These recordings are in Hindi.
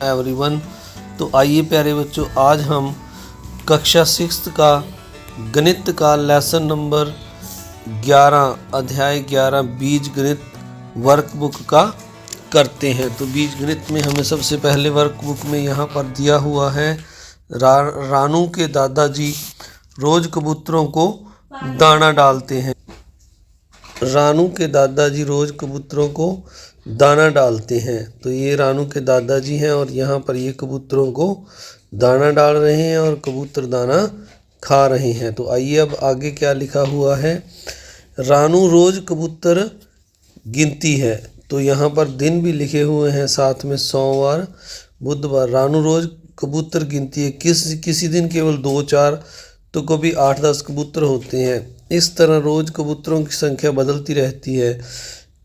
एवरीवन। तो आइए प्यारे बच्चों, आज हम कक्षा 6 का गणित का लेसन नंबर 11 अध्याय 11 बीज गणित वर्कबुक का करते हैं। तो बीज गणित में हमें सबसे पहले वर्कबुक में यहाँ पर दिया हुआ है रानू के दादाजी रोज कबूतरों को दाना डालते हैं। रानू के दादाजी रोज कबूतरों को दाना डालते हैं। तो ये रानू के दादाजी हैं और यहाँ पर ये कबूतरों को दाना डाल रहे हैं और कबूतर दाना खा रहे हैं। तो आइए अब आगे क्या लिखा हुआ है। रानू रोज कबूतर गिनती है। तो यहाँ पर दिन भी लिखे हुए हैं साथ में, सोमवार बुधवार। रानू रोज कबूतर गिनती है। किसी दिन केवल 2-4 तो कभी 8-10 कबूतर होते हैं। इस तरह रोज कबूतरों की संख्या बदलती रहती है।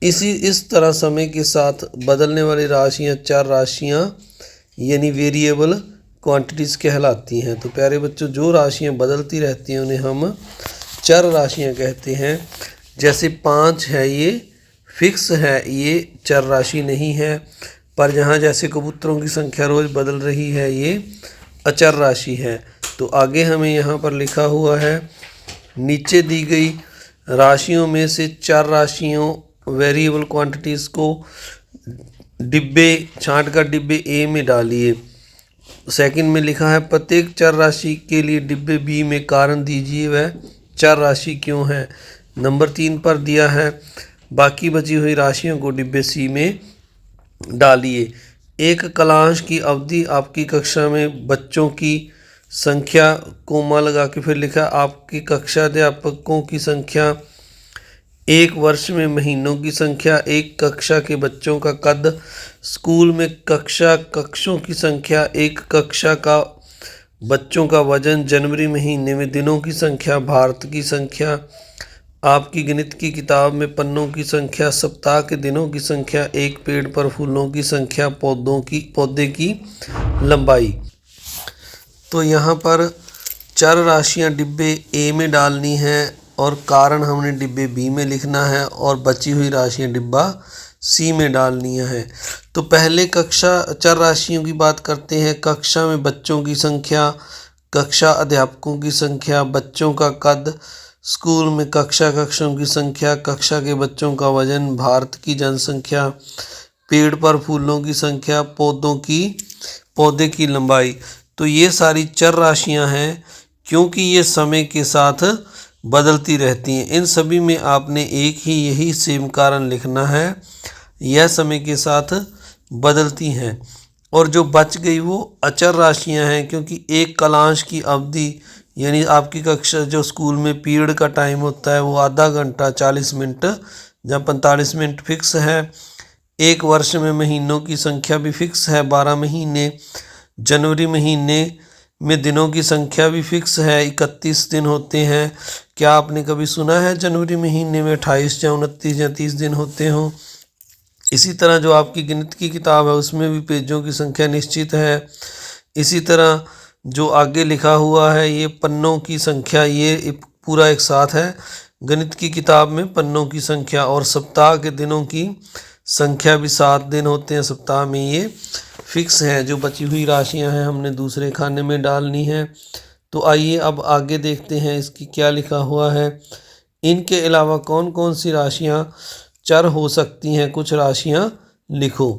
इस तरह समय के साथ बदलने वाली राशियाँ चर राशियाँ यानी वेरिएबल क्वांटिटीज़ कहलाती हैं। तो प्यारे बच्चों, जो राशियाँ बदलती रहती हैं उन्हें हम चर राशियाँ कहते हैं। जैसे 5 है, ये फिक्स है, ये चर राशि नहीं है। पर यहाँ जैसे कबूतरों की संख्या रोज़ बदल रही है, ये अचर राशि है। तो आगे हमें यहाँ पर लिखा हुआ है, नीचे दी गई राशियों में से चर राशियों वेरिएबल क्वांटिटीज़ को डिब्बे छांट कर डिब्बे ए में डालिए। सेकंड में लिखा है, प्रत्येक चर राशि के लिए डिब्बे बी में कारण दीजिए वह चर राशि क्यों है। नंबर 3 पर दिया है, बाकी बची हुई राशियों को डिब्बे सी में डालिए। एक कालांश की अवधि आपकी कक्षा में बच्चों की संख्या कोमा लगा के फिर लिखा, आपकी कक्षा अध्यापकों की संख्या, एक वर्ष में महीनों की संख्या, एक कक्षा के बच्चों का कद, स्कूल में कक्षों की संख्या, एक कक्षा का बच्चों का वजन, जनवरी महीने में दिनों की संख्या, भारत की संख्या, आपकी गणित की किताब में पन्नों की संख्या, सप्ताह के दिनों की संख्या, एक पेड़ पर फूलों की संख्या, पौधे की लंबाई। तो यहाँ पर चर राशियाँ डिब्बे ए में डालनी है और कारण हमने डिब्बे बी में लिखना है और बची हुई राशियाँ डिब्बा सी में डालनी है। तो पहले चर राशियों की बात करते हैं। कक्षा में बच्चों की संख्या, कक्षा अध्यापकों की संख्या, बच्चों का कद, स्कूल में कक्षों की संख्या, कक्षा के बच्चों का वजन, भारत की जनसंख्या, पेड़ पर फूलों की संख्या, पौधे की लंबाई। तो ये सारी चर राशियां हैं क्योंकि ये समय के साथ बदलती रहती हैं। इन सभी में आपने यही सेम कारण लिखना है, यह समय के साथ बदलती हैं। और जो बच गई वो अचर राशियां हैं क्योंकि एक कालांश की अवधि यानी आपकी कक्षा जो स्कूल में पीरियड का टाइम होता है वो आधा घंटा 40 मिनट जब 45 मिनट फिक्स है। एक वर्ष में महीनों की संख्या भी फिक्स है, 12 महीने। जनवरी महीने में दिनों की संख्या भी फिक्स है, 31 दिन होते हैं। क्या आपने कभी सुना है जनवरी महीने में 28 या 29 या 30 दिन होते हों? इसी तरह जो आपकी गणित की किताब है उसमें भी पेजों की संख्या निश्चित है। इसी तरह जो आगे लिखा हुआ है ये पन्नों की संख्या, ये पूरा एक साथ है। गणित की किताब में पन्नों की संख्या और सप्ताह के दिनों की संख्या भी 7 दिन होते हैं सप्ताह में, ये फिक्स है। जो बची हुई राशियां हैं हमने दूसरे खाने में डालनी है। तो आइए अब आगे देखते हैं इसकी क्या लिखा हुआ है। इनके अलावा कौन कौन सी राशियां चर हो सकती हैं, कुछ राशियां लिखो।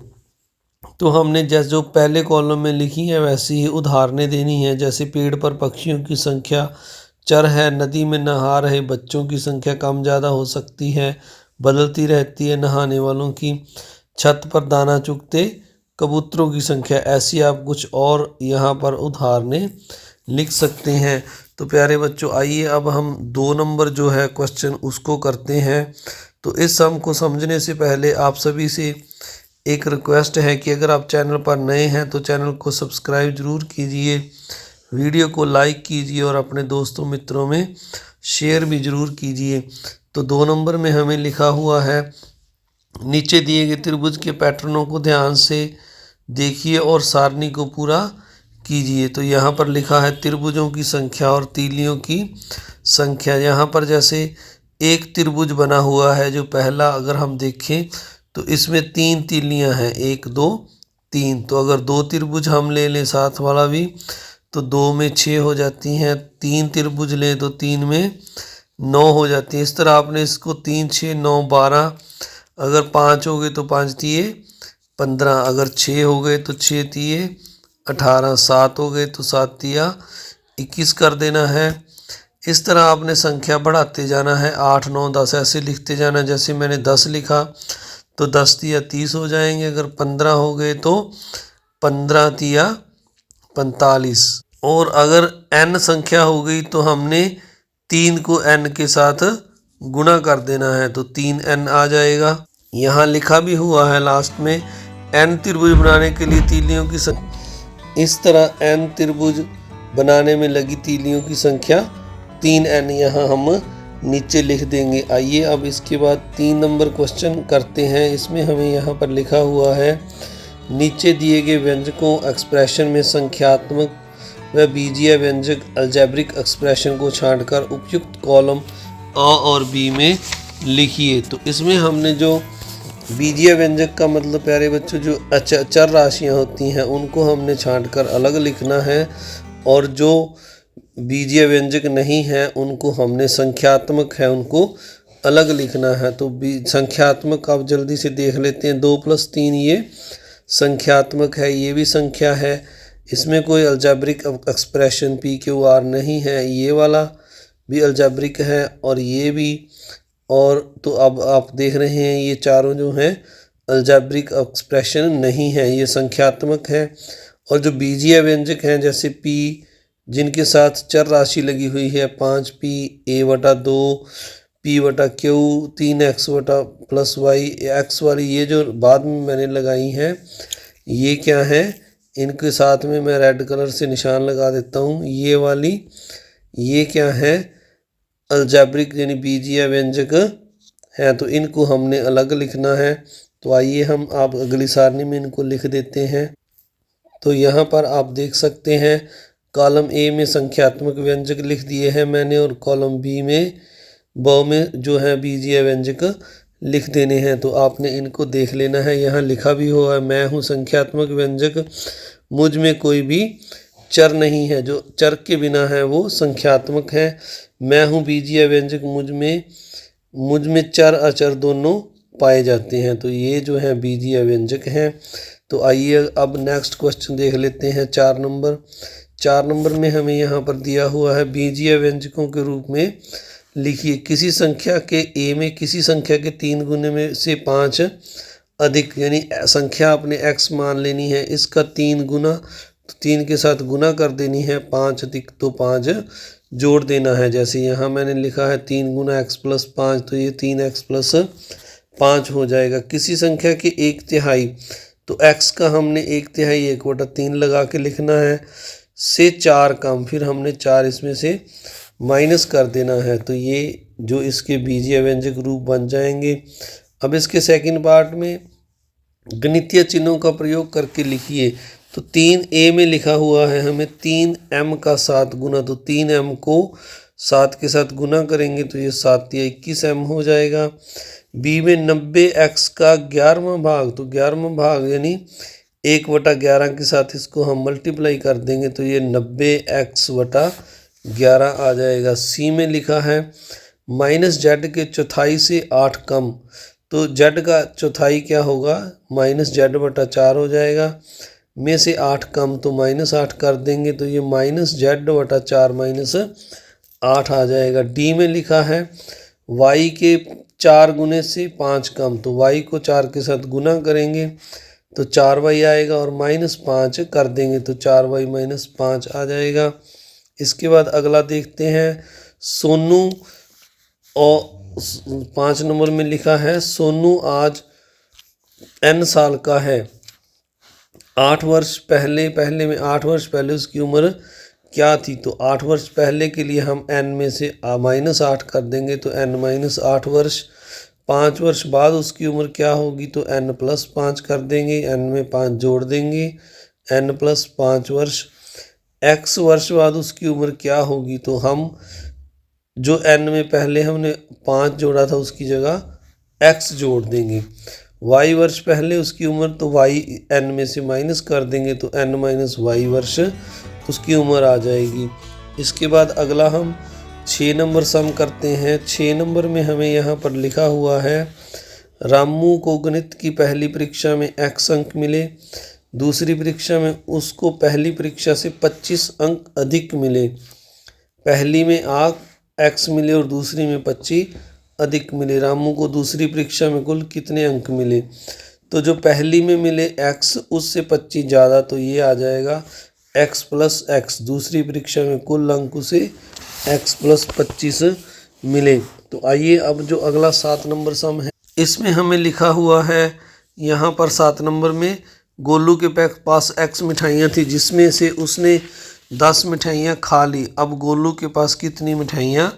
तो हमने जैसे जो पहले कॉलम में लिखी है वैसी ही उदाहरणें देनी है। जैसे पेड़ पर पक्षियों की संख्या चर है, नदी में नहा रहे बच्चों की संख्या कम ज़्यादा हो सकती है, बदलती रहती है नहाने वालों की, छत पर दाना चुगते कबूतरों की संख्या। ऐसी आप कुछ और यहाँ पर उदाहरणें लिख सकते हैं। तो प्यारे बच्चों, आइए अब हम 2 नंबर जो है क्वेश्चन उसको करते हैं। तो इस सम को समझने से पहले आप सभी से एक रिक्वेस्ट है कि अगर आप चैनल पर नए हैं तो चैनल को सब्सक्राइब ज़रूर कीजिए, वीडियो को लाइक कीजिए और अपने दोस्तों मित्रों में शेयर भी ज़रूर कीजिए। तो 2 नंबर में हमें लिखा हुआ है, नीचे दिए गए त्रिभुज के पैटर्नों को ध्यान से देखिए और सारणी को पूरा कीजिए। तो यहाँ पर लिखा है त्रिभुजों की संख्या और तीलियों की संख्या। यहाँ पर जैसे एक त्रिभुज बना हुआ है जो पहला, अगर हम देखें तो इसमें 3 तीलियाँ हैं, 1 2 3। तो अगर 2 त्रिभुज हम ले लें साथ वाला भी तो 2 में 6 हो जाती हैं, 3 त्रिभुज लें तो 3 में 9 हो जाती है। इस तरह आपने इसको 3 6 9 12, अगर 5 हो गए तो 5 दिए 15, अगर 6 हो गए तो 6 दिए 18, 7 हो गए तो 7 दिया 21 कर देना है। इस तरह आपने संख्या बढ़ाते जाना है, 8 9 10 ऐसे लिखते जाना। जैसे मैंने 10 लिखा तो 10 दिया 30 हो जाएंगे, अगर 15 हो गए तो 15 दिया 45, और अगर n संख्या हो गई तो हमने 3 को n के साथ गुणा कर देना है, तो 3n आ जाएगा। यहाँ लिखा भी हुआ है लास्ट में n त्रिभुज बनाने के लिए तीलियों की संख्या। इस तरह n त्रिभुज बनाने में लगी तीलियों की संख्या 3n यहाँ हम नीचे लिख देंगे। आइए अब इसके बाद 3 नंबर क्वेश्चन करते हैं। इसमें हमें यहाँ पर लिखा हुआ है, नीचे दिए गए व्यंजकों एक्सप्रेशन में संख्यात्मक व बीजीय व्यंजक अलजेब्रिक एक्सप्रेशन को छांटकर उपयुक्त कॉलम A और B में लिखिए। तो इसमें हमने जो बीजीय व्यंजक का मतलब प्यारे बच्चों जो चर राशियाँ होती हैं उनको हमने छांटकर अलग लिखना है, और जो बीजीय व्यंजक नहीं है उनको हमने संख्यात्मक है उनको अलग लिखना है। तो संख्यात्मक आप जल्दी से देख लेते हैं। 2 + 3 ये संख्यात्मक है, ये भी संख्या है, इसमें कोई अलजेब्रिक एक्सप्रेशन PQR नहीं है, ये वाला भी अलजेब्रिक है और ये भी। और तो अब आप देख रहे हैं ये चारों जो हैं अलजेब्रिक एक्सप्रेशन नहीं है, ये संख्यात्मक है। और जो बीजीय व्यंजक हैं जैसे P जिनके साथ चर राशि लगी हुई है 5P A/2 P/Q 3x/+y, x वाली ये जो बाद में मैंने लगाई हैं ये क्या है, इनके साथ में मैं रेड कलर से निशान लगा देता हूँ। ये वाली ये क्या है, अलजेब्रिक यानी बीजीय व्यंजक हैं, तो इनको हमने अलग लिखना है। तो आइए हम आप अगली सारणी में इनको लिख देते हैं। तो यहाँ पर आप देख सकते हैं कॉलम A में संख्यात्मक व्यंजक लिख दिए हैं मैंने, और कॉलम B में जो है बीजीय व्यंजक लिख देने हैं। तो आपने इनको देख लेना है। यहाँ लिखा भी हुआ है, मैं हूँ संख्यात्मक व्यंजक, मुझ में कोई भी चर नहीं है, जो चर के बिना है वो संख्यात्मक है। मैं हूँ बीजीय व्यंजक, मुझ में चर अचर दोनों पाए जाते हैं, तो ये जो है बीजीय व्यंजक हैं। तो आइए अब नेक्स्ट क्वेश्चन देख लेते हैं। 4 नंबर। 4 नंबर में हमें यहाँ पर दिया हुआ है, बीजीय व्यंजकों के रूप में लिखिए किसी संख्या के A में किसी संख्या के 3 गुने में से 5 अधिक, यानी संख्या आपने x मान लेनी है, इसका 3 गुना, तो 3 के साथ गुना कर देनी है, 5 अधिक तो 5 जोड़ देना है। जैसे यहाँ मैंने लिखा है 3 गुना x + 5, तो ये 3x + 5 हो जाएगा। किसी संख्या के 1/3, तो x का हमने 1/3 1/3 लगा के लिखना है, से 4 कम, फिर हमने 4 इसमें से माइनस कर देना है, तो ये जो इसके बीजीय व्यंजक रूप बन जाएंगे। अब इसके सेकंड पार्ट में गणितीय चिन्हों का प्रयोग करके लिखिए। तो 3A में लिखा हुआ है हमें 3m का 7 गुना, तो 3m को 7 के साथ गुना करेंगे तो ये 7 या 21m हो जाएगा। B में 90x का 11वां भाग, तो 11वां भाग यानी 1/11 के साथ इसको हम मल्टीप्लाई कर देंगे तो ये 90x/11 आ जाएगा। C में लिखा है -z के चौथाई से 8 कम, तो z का चौथाई क्या होगा, -z/4 हो जाएगा, में से 8 कम तो -8 कर देंगे तो ये -z/4 -8 आ जाएगा। D में लिखा है y के 4 गुने से 5 कम, तो y को 4 के साथ गुना करेंगे तो 4y आएगा, और -5 कर देंगे तो 4y - 5 आ जाएगा। इसके बाद अगला देखते हैं सोनू, और 5 नंबर में लिखा है सोनू आज n साल का है। 8 वर्ष पहले में 8 वर्ष पहले उसकी उम्र क्या थी, तो 8 वर्ष पहले के लिए हम n में से -8 कर देंगे तो n - 8 वर्ष। 5 वर्ष बाद उसकी उम्र क्या होगी, तो n + 5 कर देंगे, n में 5 जोड़ देंगे, n + 5 वर्ष। x वर्ष बाद उसकी उम्र क्या होगी, तो हम जो n में पहले हमने 5 जोड़ा था उसकी जगह x जोड़ देंगे। y वर्ष पहले उसकी उम्र, तो y n में से माइनस कर देंगे तो n माइनस y वर्ष उसकी उम्र आ जाएगी। इसके बाद अगला हम 6 नंबर सम करते हैं। 6 नंबर में हमें यहाँ पर लिखा हुआ है, रामू को गणित की पहली परीक्षा में x अंक मिले, दूसरी परीक्षा में उसको पहली परीक्षा से 25 अंक अधिक मिले। पहली में x मिले और दूसरी में 25 अधिक मिले। रामू को दूसरी परीक्षा में कुल कितने अंक मिले? तो जो पहली में मिले x उससे 25 ज़्यादा, तो ये आ जाएगा x प्लस x। दूसरी परीक्षा में कुल अंक उसे x प्लस 25 मिले। तो आइए अब जो अगला 7 नंबर सम है, इसमें हमें लिखा हुआ है यहाँ पर 7 नंबर में, गोलू के पास x मिठाइयाँ थी जिसमें से उसने 10 मिठाइयाँ खा ली। अब गोलू के पास कितनी मिठाइयाँ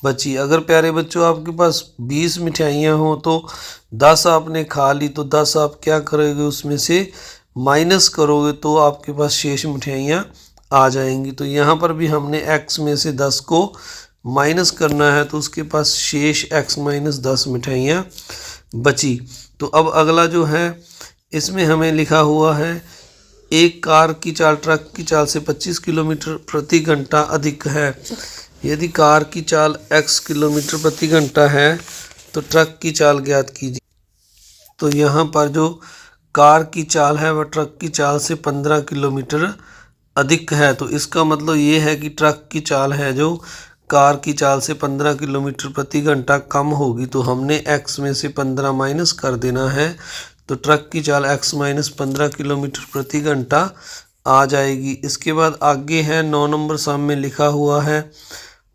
बची? अगर प्यारे बच्चों आपके पास 20 मिठाइयाँ हो तो 10 आपने खा ली, तो 10 आप क्या करोगे, उसमें से माइनस करोगे तो आपके पास शेष मिठाइयाँ आ जाएंगी। तो यहाँ पर भी हमने x में से 10 को माइनस करना है, तो उसके पास शेष x माइनस 10 मिठाइयाँ बची। तो अब अगला जो है, इसमें हमें लिखा हुआ है, एक कार की चाल ट्रक की चाल से 25 किलोमीटर प्रति घंटा अधिक है। यदि कार की चाल x किलोमीटर प्रति घंटा है तो ट्रक की चाल ज्ञात कीजिए। तो यहाँ पर जो कार की चाल है वह ट्रक की चाल से 15 किलोमीटर अधिक है। तो इसका मतलब ये है कि ट्रक की चाल है जो कार की चाल से 15 किलोमीटर प्रति घंटा कम होगी। तो हमने x में से 15 माइनस कर देना है, तो ट्रक की चाल x माइनस 15 किलोमीटर प्रति घंटा आ जाएगी। इसके बाद आगे है 9 नंबर सम में लिखा हुआ है,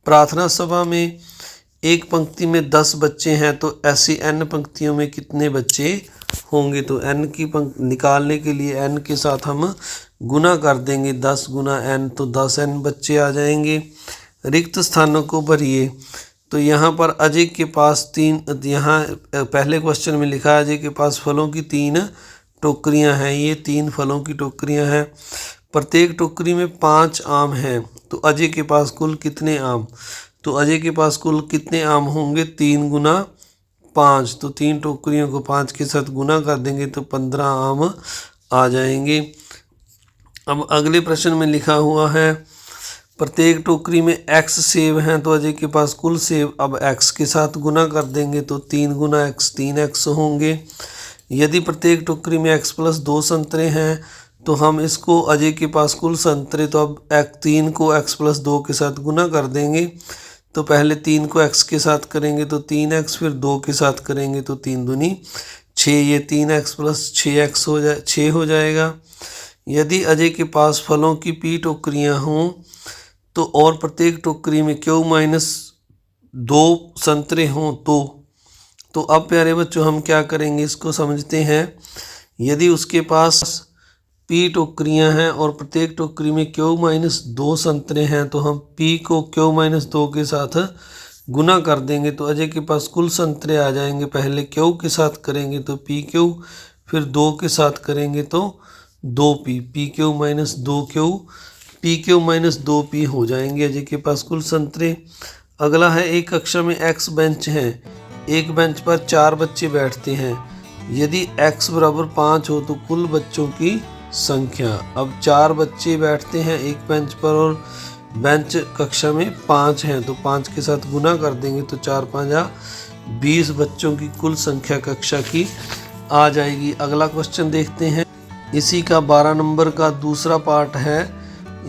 प्रार्थना सभा में एक पंक्ति में 10 बच्चे हैं तो ऐसी n पंक्तियों में कितने बच्चे होंगे? तो n की पंक्ति निकालने के लिए n के साथ हम गुना कर देंगे, 10 गुना n, तो 10n बच्चे आ जाएंगे। रिक्त स्थानों को भरिए। तो यहाँ पर अजय के पास 3, यहाँ पहले क्वेश्चन में लिखा है अजय के पास फलों की 3 टोकरियाँ हैं। ये 3 फलों की टोकरियाँ हैं, प्रत्येक टोकरी में 5 आम हैं। तो अजय के पास कुल कितने आम? तो अजय के पास कुल कितने आम होंगे? 3 गुना 5। तो 3 टोकरियों को 5 के साथ गुना कर देंगे तो 15 आम आ जाएंगे। अब अगले प्रश्न में लिखा हुआ है, प्रत्येक टोकरी में x सेब हैं तो अजय के पास कुल सेब, अब x के साथ गुना कर देंगे तो 3 गुना x 3x होंगे। यदि प्रत्येक टोकरी में x प्लस 2 संतरे हैं तो हम इसको अजय के पास कुल संतरे, तो अब 3 को x प्लस 2 के साथ गुना कर देंगे। तो पहले 3 को x के साथ करेंगे तो 3x, फिर 2 के साथ करेंगे तो 3 दूनी 6, ये 3x प्लस 6x 6 हो जाएगा। यदि अजय के पास फलों की p टोकरियाँ हों तो और प्रत्येक टोकरी में q माइनस 2 संतरे हों तो अब प्यारे बच्चों हम क्या करेंगे, इसको समझते हैं। यदि उसके पास p टोकरियां हैं और प्रत्येक टोकरी में q माइनस 2 संतरे हैं तो हम p को q माइनस 2 के साथ गुना कर देंगे तो अजय के पास कुल संतरे आ जाएंगे। पहले q के साथ करेंगे तो pq, फिर 2 के साथ करेंगे तो 2p, pq minus 2q, pq minus 2p हो जाएंगे अजय के पास कुल संतरे। अगला है, एक कक्षा में x बेंच हैं, एक बेंच पर 4 बच्चे बैठते हैं। यदि x बराबर 5 हो तो कुल बच्चों की संख्या। अब 4 बच्चे बैठते हैं एक बेंच पर और बेंच कक्षा में 5 हैं, तो 5 के साथ गुना कर देंगे तो 4 5 20 बच्चों की कुल संख्या कक्षा की आ जाएगी। अगला क्वेश्चन देखते हैं, इसी का 12 नंबर का दूसरा पार्ट है,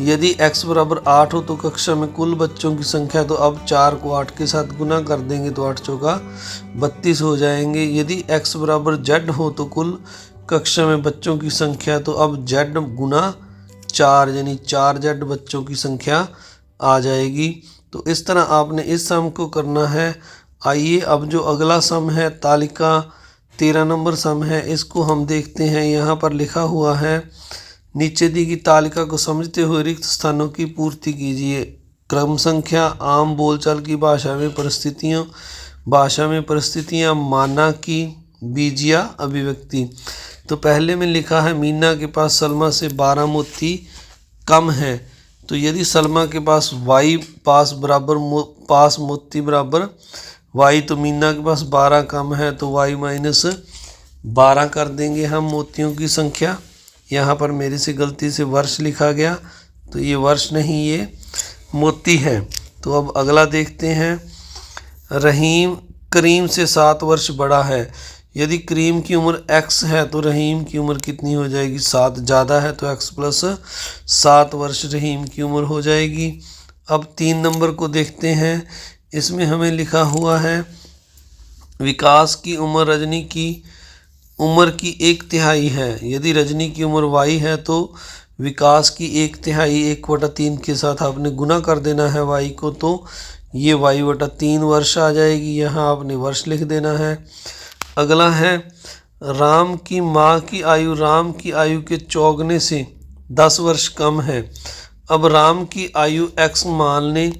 यदि x बराबर 8 हो तो कक्षा में कुल बच्चों की संख्या। तो अब 4 को 8 के साथ गुना कर देंगे तो 8 चौका 32 हो जाएंगे। यदि x बराबर z हो तो कुल कक्षा में बच्चों की संख्या। तो अब z गुना 4 यानी 4z बच्चों की संख्या आ जाएगी। तो इस तरह आपने इस सम को करना है। आइए अब जो अगला सम है, तालिका 13 नंबर सम है, इसको हम देखते हैं। यहाँ पर लिखा हुआ है, नीचे दी गई तालिका को समझते हुए रिक्त स्थानों की पूर्ति कीजिए। क्रम संख्या, आम बोलचाल की भाषा में परिस्थितियाँ, माना की बीजिया अभिव्यक्ति। तो पहले में लिखा है, मीना के पास सलमा से 12 मोती कम है। तो यदि सलमा के पास y पास मोती बराबर y, तो मीना के पास 12 कम है तो y माइनस 12 कर देंगे हम मोतियों की संख्या। यहाँ पर मेरे से गलती से वर्ष लिखा गया, तो ये वर्ष नहीं, ये मोती है। तो अब अगला देखते हैं। रहीम करीम से 7 वर्ष बड़ा है। यदि करीम की उम्र x है तो रहीम की उम्र कितनी हो जाएगी? 7 ज़्यादा है तो x प्लस 7 वर्ष रहीम की उम्र हो जाएगी। अब 3 नंबर को देखते हैं। इसमें हमें लिखा हुआ है विकास की उम्र रजनी की उम्र की 1/3 है। यदि रजनी की उम्र y है तो विकास की 1/3 1/3 के साथ आपने गुना कर देना है y को, तो ये y/3 वर्ष आ जाएगी। यहाँ आपने वर्ष लिख देना है। अगला है राम की माँ की आयु राम की आयु के चौगने से 10 वर्ष कम है। अब राम की आयु x मान लें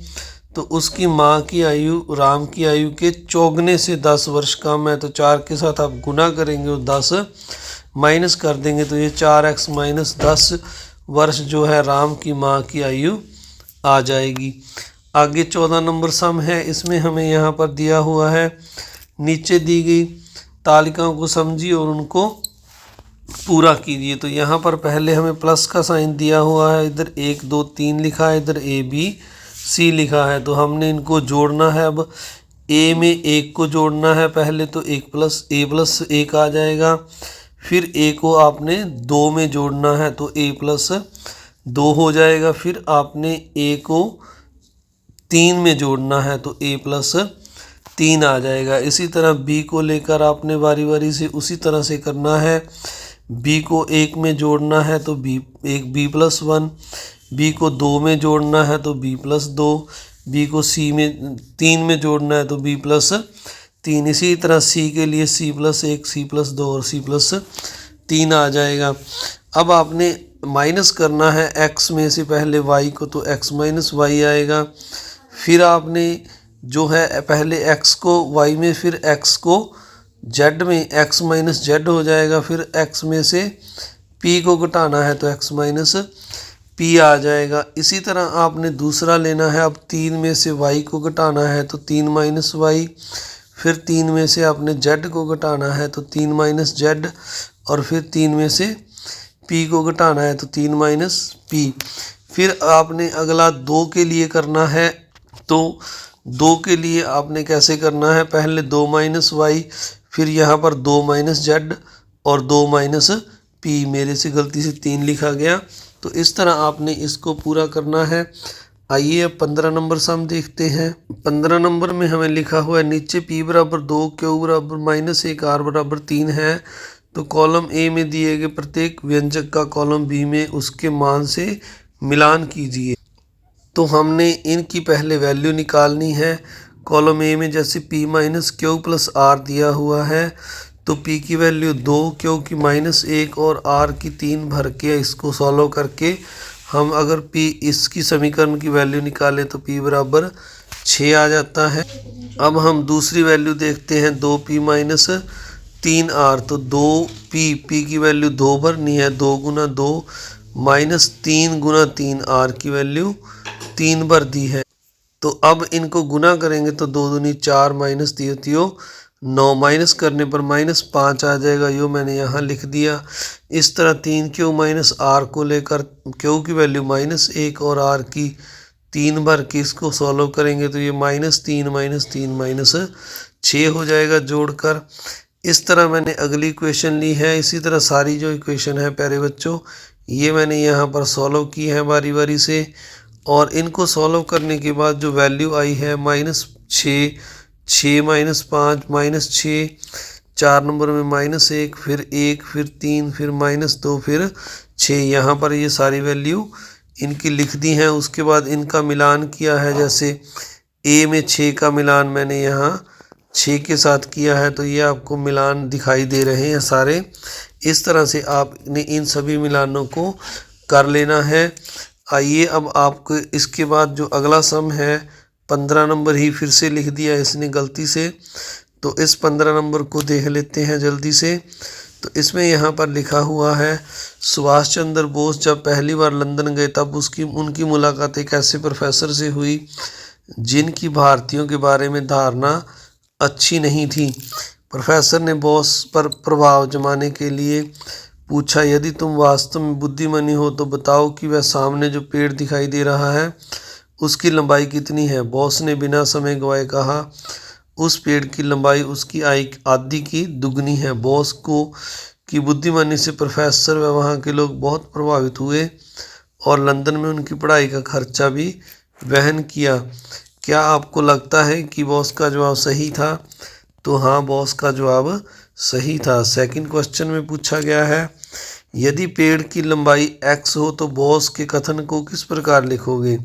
तो उसकी माँ की आयु राम की आयु के चौगने से 10 वर्ष कम है। तो 4 के साथ आप गुना करेंगे और 10 माइनस कर देंगे, तो ये 4x - 10 वर्ष जो है राम की माँ की आयु आ जाएगी। आगे 14 नंबर सम है। इसमें हमें यहाँ पर दिया हुआ है, नीचे दी गई तालिकाओं को समझिए और उनको पूरा कीजिए। तो यहाँ पर पहले हमें प्लस का साइन दिया हुआ है, इधर 1 2 3 लिखा है, इधर ABC लिखा है। तो हमने इनको जोड़ना है। अब A में 1 को जोड़ना है पहले, तो 1 + A + 1 आ जाएगा। फिर A को आपने 2 में जोड़ना है तो A + 2 हो जाएगा। फिर आपने A को 3 में जोड़ना है तो A + 3 आ जाएगा। इसी तरह B को लेकर आपने बारी बारी से उसी तरह से करना है। B को 1 में जोड़ना है तो B + 1, B को 2 में जोड़ना है तो B + 2, B को 3 में जोड़ना है तो B + 3। इसी तरह C के लिए C + 1, C + 2 और C + 3 आ जाएगा। अब आपने माइनस करना है x में से पहले y को, तो x - y आएगा। फिर आपने जो है पहले x को y में, फिर x को z में, x - z हो जाएगा। फिर x में से p को घटाना है तो x - p आ जाएगा। इसी तरह आपने दूसरा लेना है। अब 3 में से y को घटाना है तो 3 - y, फिर 3 में से आपने z को घटाना है तो 3 - z, और फिर 3 में से p को घटाना है तो 3 - p। फिर आपने अगला 2 के लिए करना है। तो 2 के लिए आपने कैसे करना है, पहले 2 - y, फिर यहाँ पर 2 - z और 2 - p। मेरे से गलती से 3 लिखा गया। तो इस तरह आपने इसको पूरा करना है। आइए अब 15 नंबर सम देखते हैं। 15 नंबर में हमें लिखा हुआ है, नीचे p = 2, q = -1, r = 3 है। तो कॉलम A में दिए गए प्रत्येक व्यंजक का कॉलम B में उसके मान से मिलान कीजिए। तो हमने इनकी पहले वैल्यू निकालनी है। कॉलम A में जैसे p - q + r दिया हुआ है, तो p की वैल्यू 2, q की -1 और r की 3 भर के इसको सॉल्व करके हम अगर p इसकी समीकरण की वैल्यू निकालें तो p = 6 आ जाता है। अब हम दूसरी वैल्यू देखते हैं, 2p - 3r। तो 2p की वैल्यू 2 भरनी है, 2 × 2 -3 × 3 r की वैल्यू 3 भर दी है। तो अब इनको गुना करेंगे तो 2 दूनी 4 -3 3 9, माइनस करने पर -5 आ जाएगा। यो मैंने यहाँ लिख दिया। इस तरह 3q - r को लेकर q की वैल्यू -1 और r की 3 भर के इसको सॉल्व करेंगे तो ये -3 - 3 -6 हो जाएगा जोड़कर। इस तरह मैंने अगली इक्वेशन ली है। इसी तरह सारी जो इक्वेशन है प्यारे बच्चों, ये मैंने यहाँ पर सॉल्व की है बारी बारी से। और इनको सॉल्व करने के बाद जो वैल्यू आई है -6, 6 - 5 -6, 4 नंबर में -1, फिर 1, फिर 3, फिर -2, फिर 6। यहाँ पर ये सारी वैल्यू इनकी लिख दी हैं। उसके बाद इनका मिलान किया है। जैसे A में 6 का मिलान मैंने यहाँ 6 के साथ किया है, तो ये आपको मिलान दिखाई दे रहे हैं सारे। इस तरह से आपने इन सभी मिलानों को कर लेना है। आइए अब आपको इसके बाद जो अगला सम है 15 नंबर ही फिर से लिख दिया इसने गलती से। तो इस 15 नंबर को देख लेते हैं जल्दी से। तो इसमें यहाँ पर लिखा हुआ है, सुभाष चंद्र बोस जब पहली बार लंदन गए तब उनकी मुलाकात एक ऐसे प्रोफेसर से हुई जिनकी भारतीयों के बारे में धारणा अच्छी नहीं थी। प्रोफेसर ने बॉस पर प्रभाव जमाने के लिए पूछा, यदि तुम वास्तव में बुद्धिमानी हो तो बताओ कि वह सामने जो पेड़ दिखाई दे रहा है उसकी लंबाई कितनी है। बॉस ने बिना समय गवाए कहा, उस पेड़ की लंबाई उसकी आदि की दुगनी है। बॉस को की बुद्धिमानी से प्रोफेसर व वहाँ के लोग बहुत प्रभावित हुए और लंदन में उनकी पढ़ाई का खर्चा भी वहन किया। क्या आपको लगता है कि बॉस का जवाब सही था? तो हाँ, बॉस का जवाब सही था। सेकंड क्वेश्चन में पूछा गया है, यदि पेड़ की लंबाई x हो तो बॉस के कथन को किस प्रकार लिखोगे।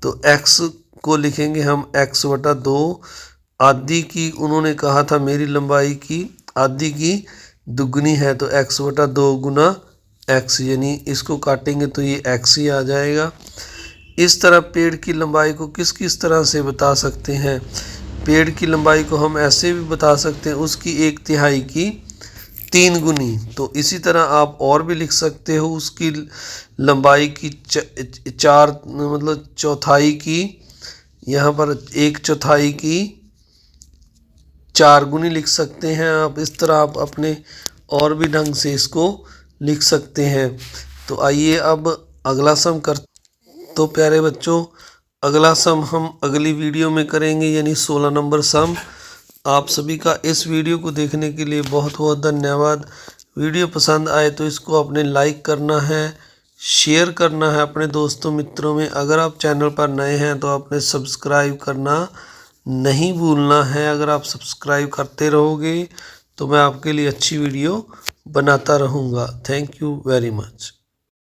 तो x को लिखेंगे हम x/2 आदि की, उन्होंने कहा था मेरी लंबाई की आदि की दुगनी है, तो x/2 गुना x, यानी इसको काटेंगे तो ये x ही आ जाएगा। इस तरह पेड़ की लंबाई को किस किस तरह से बता सकते हैं। पेड़ की लंबाई को हम ऐसे भी बता सकते हैं, उसकी 1/3 की 3 गुनी। तो इसी तरह आप और भी लिख सकते हो, उसकी लंबाई की 4 मतलब चौथाई की, यहाँ पर 1/4 की 4 गुनी लिख सकते हैं आप। इस तरह आप अपने और भी ढंग से इसको लिख सकते हैं। तो आइए अब अगला सम कर। तो प्यारे बच्चों, अगला सम हम अगली वीडियो में करेंगे, यानी 16 नंबर सम। आप सभी का इस वीडियो को देखने के लिए बहुत बहुत धन्यवाद। वीडियो पसंद आए तो इसको आपने लाइक करना है, शेयर करना है अपने दोस्तों मित्रों में। अगर आप चैनल पर नए हैं तो आपने सब्सक्राइब करना नहीं भूलना है। अगर आप सब्सक्राइब करते रहोगे तो मैं आपके लिए अच्छी वीडियो बनाता रहूँगा। Thank you very much.